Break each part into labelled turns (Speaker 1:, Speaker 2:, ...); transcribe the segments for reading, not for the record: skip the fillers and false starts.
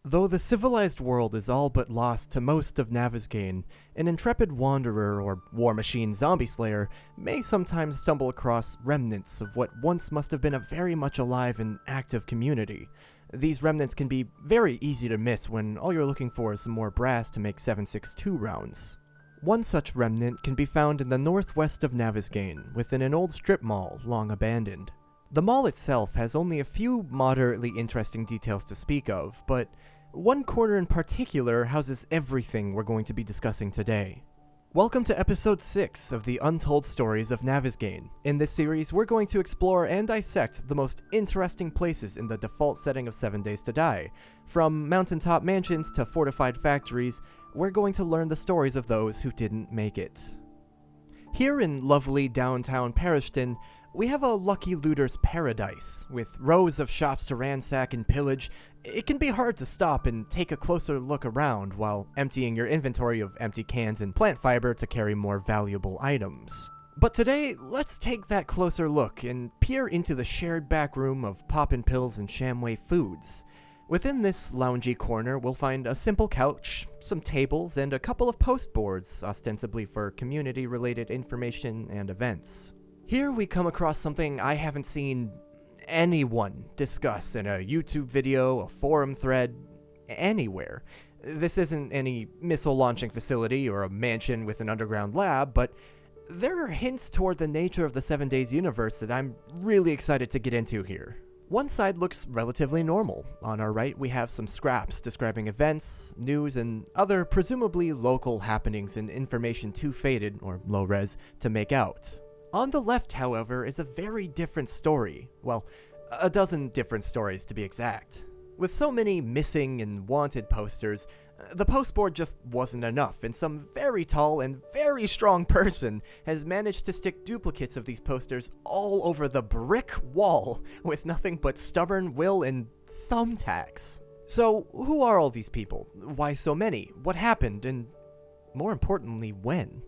Speaker 1: Though the civilized world is all but lost to most of Navezgane, an intrepid wanderer or war machine zombie slayer may sometimes stumble across remnants of what once must have been a very much alive and active community. These remnants can be very easy to miss when all you're looking for is some more brass to make 7.62 rounds. One such remnant can be found in the northwest of Navezgane, within an old strip mall long abandoned. The mall itself has only a few moderately interesting details to speak of, but one corner in particular houses everything we're going to be discussing today. Welcome to episode 6 of the Untold Stories of Navezgane. In this series, we're going to explore and dissect the most interesting places in the default setting of 7 Days to Die. From mountaintop mansions to fortified factories, we're going to learn the stories of those who didn't make it. Here in lovely downtown Parishton, we have a lucky looter's paradise. With rows of shops to ransack and pillage, it can be hard to stop and take a closer look around while emptying your inventory of empty cans and plant fiber to carry more valuable items. But today, let's take that closer look and peer into the shared back room of Poppin' Pills and Shamway Foods. Within this loungy corner, we'll find a simple couch, some tables, and a couple of postboards, ostensibly for community-related information and events. Here we come across something I haven't seen anyone discuss in a YouTube video, a forum thread, anywhere. This isn't any missile launching facility or a mansion with an underground lab, but there are hints toward the nature of the 7 Days universe that I'm really excited to get into here. One side looks relatively normal. On our right, we have some scraps describing events, news, and other presumably local happenings and information too faded, or low-res, to make out. On the left, however, is a very different story. Well, a dozen different stories to be exact. With so many missing and wanted posters, the postboard just wasn't enough, and some very tall and very strong person has managed to stick duplicates of these posters all over the brick wall with nothing but stubborn will and thumbtacks. So, who are all these people? Why so many? What happened? And more importantly, when?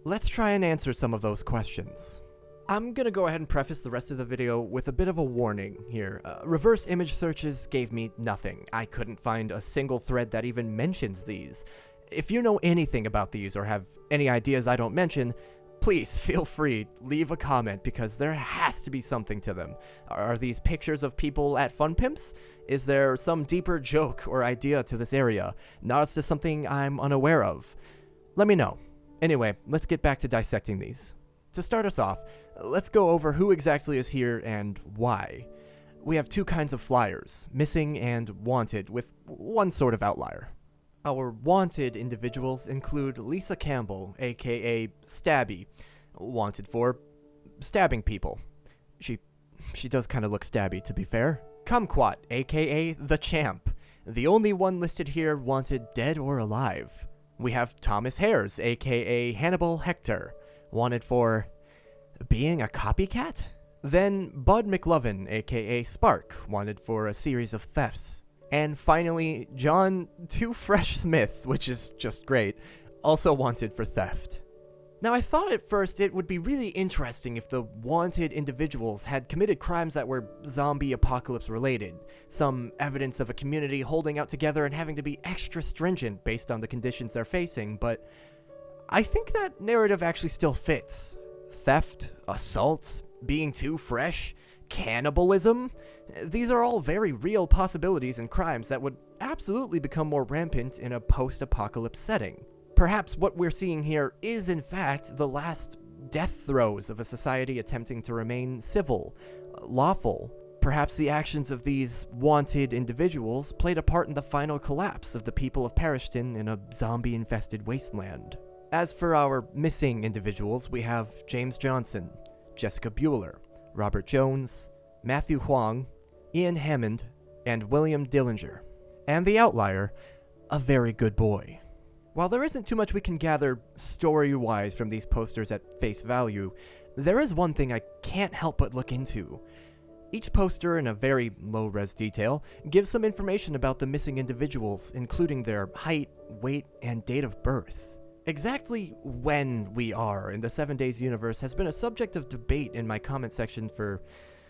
Speaker 1: Let's try and answer some of those questions. I'm gonna go ahead and preface the rest of the video with a bit of a warning here. Reverse image searches gave me nothing. I couldn't find a single thread that even mentions these. If you know anything about these or have any ideas I don't mention, please feel free, leave a comment because there has to be something to them. Are these pictures of people at Fun Pimps? Is there some deeper joke or idea to this area? Nods to something I'm unaware of? Let me know. Anyway, let's get back to dissecting these. To start us off, let's go over who exactly is here and why. We have two kinds of flyers, missing and wanted, with one sort of outlier. Our wanted individuals include Lisa Campbell, aka Stabby, wanted for stabbing people. She does kind of look stabby, to be fair. Kumquat, aka The Champ, the only one listed here wanted dead or alive. We have Thomas Hares, aka Hannibal Hector, wanted for being a copycat? Then Bud McLovin, aka Spark, wanted for a series of thefts. And finally, John Too Fresh Smith, which is just great, also wanted for theft. Now, I thought at first it would be really interesting if the wanted individuals had committed crimes that were zombie apocalypse related, some evidence of a community holding out together and having to be extra stringent based on the conditions they're facing, but I think that narrative actually still fits. Theft, assault, being too fresh, cannibalism, these are all very real possibilities and crimes that would absolutely become more rampant in a post-apocalypse setting. Perhaps what we're seeing here is, in fact, the last death throes of a society attempting to remain civil, lawful. Perhaps the actions of these wanted individuals played a part in the final collapse of the people of Parishton in a zombie-infested wasteland. As for our missing individuals, we have James Johnson, Jessica Bueller, Robert Jones, Matthew Huang, Ian Hammond, and William Dillinger. And the outlier, a very good boy. While there isn't too much we can gather story-wise from these posters at face value, there is one thing I can't help but look into. Each poster, in a very low-res detail, gives some information about the missing individuals, including their height, weight, and date of birth. Exactly when we are in the 7 Days universe has been a subject of debate in my comment section for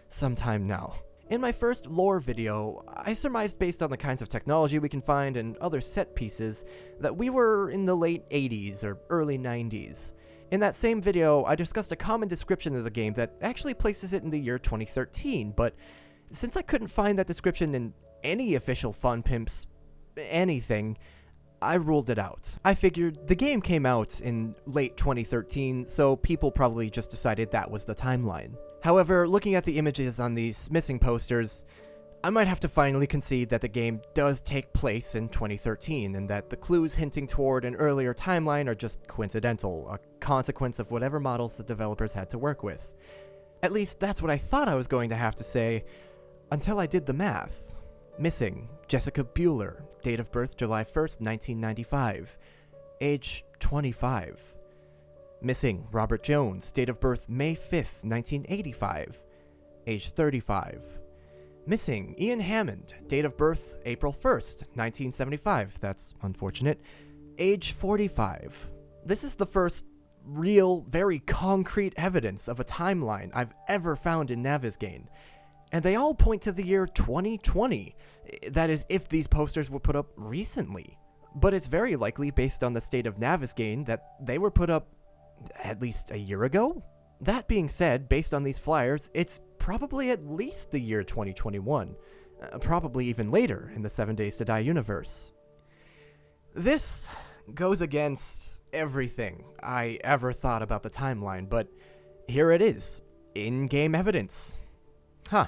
Speaker 1: some time now. In my first lore video, I surmised based on the kinds of technology we can find and other set pieces that we were in the late 80s or early 90s. In that same video, I discussed a common description of the game that actually places it in the year 2013, but since I couldn't find that description in any official Fun Pimps anything, I ruled it out. I figured the game came out in late 2013, so people probably just decided that was the timeline. However, looking at the images on these missing posters, I might have to finally concede that the game does take place in 2013, and that the clues hinting toward an earlier timeline are just coincidental, a consequence of whatever models the developers had to work with. At least that's what I thought I was going to have to say, until I did the math. Missing, Jessica Bueller, date of birth July 1st, 1995, age 25. Missing, Robert Jones, date of birth May 5th, 1985, age 35. Missing, Ian Hammond, date of birth April 1st, 1975, that's unfortunate, age 45. This is the first real, very concrete evidence of a timeline I've ever found in Navezgane, and they all point to the year 2020, that is if these posters were put up recently. But it's very likely, based on the state of Navezgane, that they were put up at least a year ago? That being said, based on these flyers, it's probably at least the year 2021, probably even later in the 7 Days to Die universe. This goes against everything I ever thought about the timeline, but here it is, in-game evidence. Huh.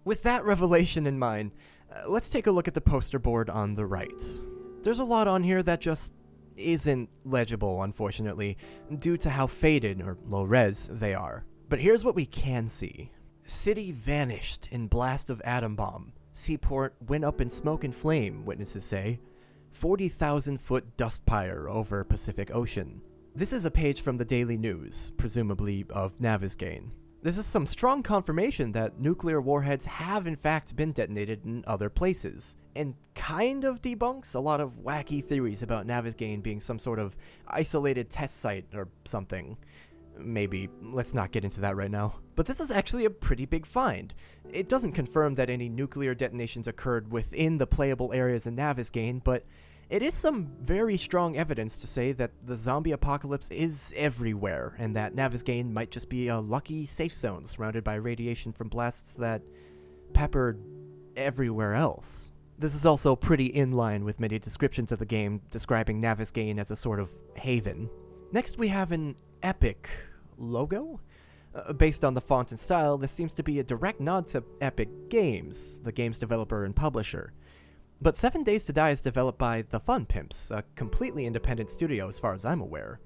Speaker 1: With that revelation in mind, let's take a look at the poster board on the right. There's a lot on here that just isn't legible, unfortunately, due to how faded or low-res they are. But here's what we can see. City vanished in blast of atom bomb. Seaport went up in smoke and flame, witnesses say. 40,000-foot dust pyre over Pacific Ocean. This is a page from the Daily News, presumably of Navezgane. This is some strong confirmation that nuclear warheads have in fact been detonated in other places, and kind of debunks a lot of wacky theories about Navezgane being some sort of isolated test site or something. Maybe, let's not get into that right now. But this is actually a pretty big find. It doesn't confirm that any nuclear detonations occurred within the playable areas in Navezgane, but it is some very strong evidence to say that the zombie apocalypse is everywhere, and that Navezgane might just be a lucky safe zone surrounded by radiation from blasts that peppered everywhere else. This is also pretty in line with many descriptions of the game describing Navezgane as a sort of haven. Next we have an Epic logo? Based on the font and style, this seems to be a direct nod to Epic Games, the game's developer and publisher. But 7 Days to Die is developed by The Fun Pimps, a completely independent studio as far as I'm aware.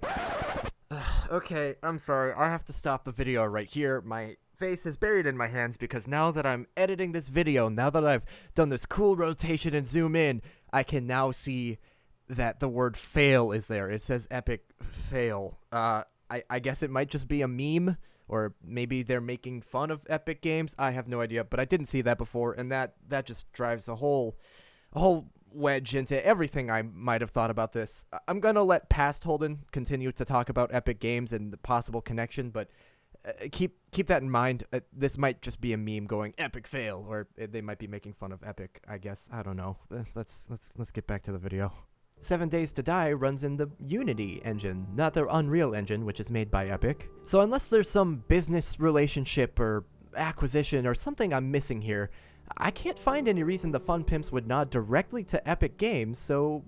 Speaker 1: Okay, I'm sorry, I have to stop the video right here. My face is buried in my hands because now that I'm editing this video, now that I've done this cool rotation and zoom in, I can now see that the word fail is there. It says epic fail. I guess it might just be a meme, or maybe they're making fun of Epic Games. I have no idea, but I didn't see that before, and that just drives a whole wedge into everything I might have thought about this. I'm gonna let past Holden continue to talk about Epic Games and the possible connection, but keep that in mind. This might just be a meme going epic fail, or they might be making fun of Epic, I guess. I don't know. Let's get back to the video. 7 Days to Die runs in the Unity engine, not their Unreal engine, which is made by Epic. So unless there's some business relationship or acquisition or something I'm missing here, I can't find any reason the Fun Pimps would nod directly to Epic Games, so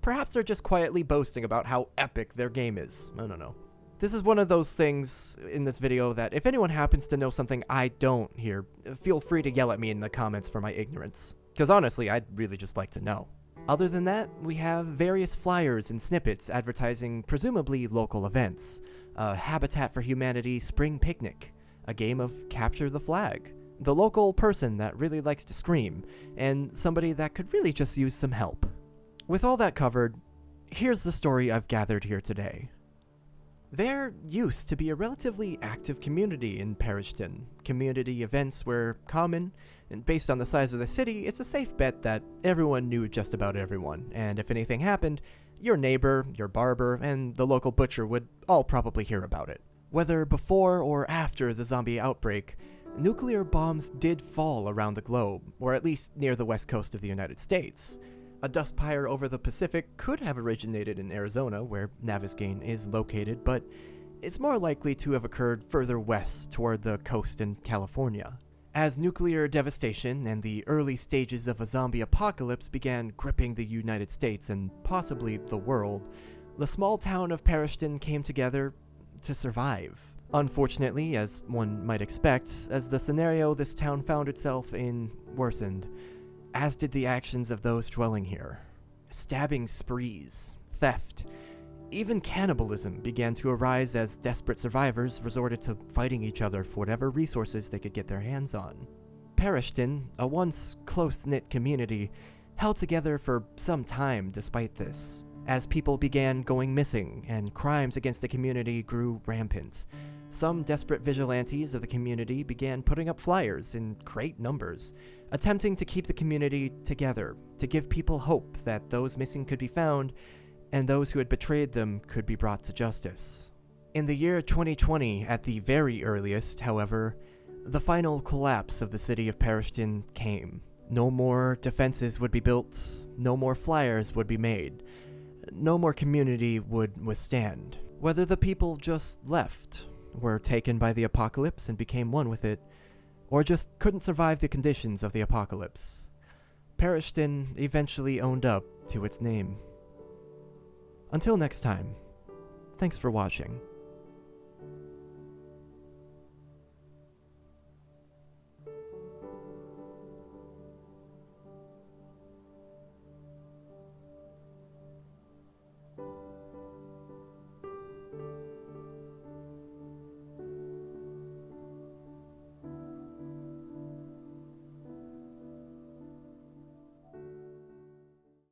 Speaker 1: perhaps they're just quietly boasting about how epic their game is. I don't know. This is one of those things in this video that if anyone happens to know something I don't here, feel free to yell at me in the comments for my ignorance. Because honestly, I'd really just like to know. Other than that, we have various flyers and snippets advertising presumably local events. Habitat for Humanity Spring Picnic, a game of Capture the Flag, the local person that really likes to scream, and somebody that could really just use some help. With all that covered, here's the story I've gathered here today. There used to be a relatively active community in Parishton. Community events were common, and based on the size of the city, it's a safe bet that everyone knew just about everyone, and if anything happened, your neighbor, your barber, and the local butcher would all probably hear about it. Whether before or after the zombie outbreak, nuclear bombs did fall around the globe, or at least near the west coast of the United States. A dust pyre over the Pacific could have originated in Arizona, where Navezgane is located, but it's more likely to have occurred further west toward the coast in California. As nuclear devastation and the early stages of a zombie apocalypse began gripping the United States and possibly the world, the small town of Parishton came together to survive. Unfortunately, as one might expect, as the scenario this town found itself in worsened, as did the actions of those dwelling here. Stabbing sprees, theft, even cannibalism began to arise as desperate survivors resorted to fighting each other for whatever resources they could get their hands on. Parishton, a once close-knit community, held together for some time despite this, as people began going missing and crimes against the community grew rampant. Some desperate vigilantes of the community began putting up flyers in great numbers, attempting to keep the community together, to give people hope that those missing could be found and those who had betrayed them could be brought to justice. In the year 2020, at the very earliest, however, the final collapse of the city of Parishton came. No more defenses would be built, no more flyers would be made, no more community would withstand. Whether the people just left, were taken by the apocalypse and became one with it, or just couldn't survive the conditions of the apocalypse, Parishton eventually owned up to its name. Until next time, thanks for watching.